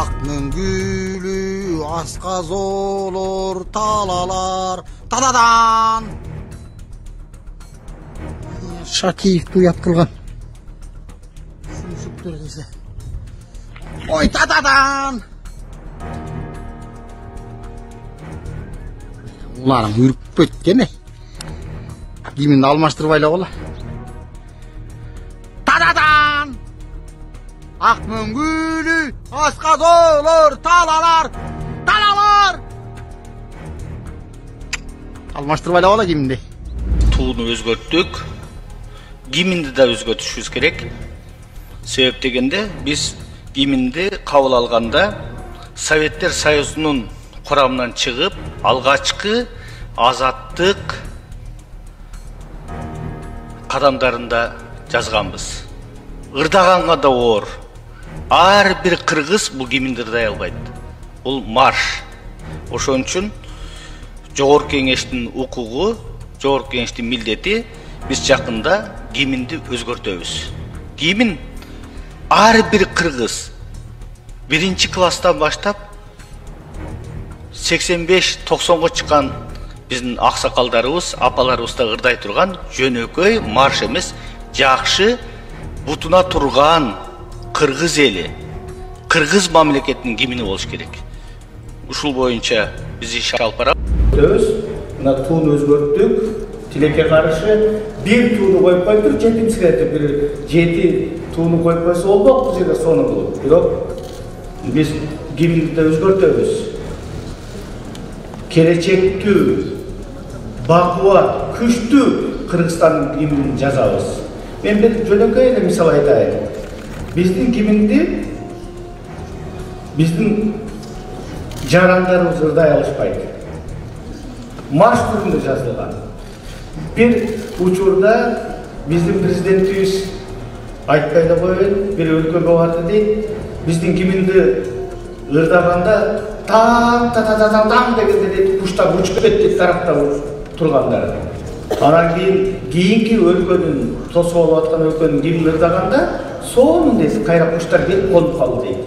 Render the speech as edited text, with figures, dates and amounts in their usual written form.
Akның gülü asqaz olur talalar tadadan. Шакиев туят кылган. Шүмшүктөр кесе. Ой тadadan. Уларың үрүп кеткен. Кимин алмаштырып айла бола. Tadadan. Akның gülü asqaz olur talalar talalar. Алмаштырып айла бола киминди. Tuğunu özgörttük. Gimindi de özgörtüşüz gerek. Sebep degende biz Gimindi kabul alganda Sovetler Soyuzu'nun kuramından çıkıp algaçkı azattık kadamlarında жазганбыз. Ырдаганга да оор. Ар бир кыргыз бул Гиминди ырдай албайт. Бул марш. Ошон үчүн Жогорку Кеңештин укугу, Жогорку Кеңештин милдети biz жакында Гиминди өзгөртөбүз. Гимин ар бир кыргыз 1-ci класстан баштап 85-90-га чыккан биздин аксакалдарыбыз, апаларыбыз да ырдай турган жөнөкөй марш эмес, жакшы бутуна турган кыргыз эли, кыргыз мамлекетинин гимни болуш керек. Ушул боюнча биз иш алып барабыз. Мына тууну өзгөрттүк. Тилекке каршы бир тууну коюп коюптур, жетимсиретип бир 7 тууну коюп койсо болбок, бул жерде сону кылып. Бирок биз гимнди өзгөртөбүз. Келечектүү, бакубат, күчтүү Кыргызстандын гимнин жазабыз. Мен бир жөнөкөй эле мисал айтайын. Биздин гимнди биздин жарандарыбыз ырдай алышпайт. Марш түрүндө жазылган. Bir учурда биздин президентибиз айтпай да коеюн, бир өлкөгө барды дейт. Биздин гимнди ырдаганда таң дегенде дейт, куштар учуп кетти тарапта тургандар. Анан кийинки өлкөнүн тосуп алып аткан өлкөнүн гимнин ырдаганда сонун дейт, кайра куштар келип конуп калды дейт.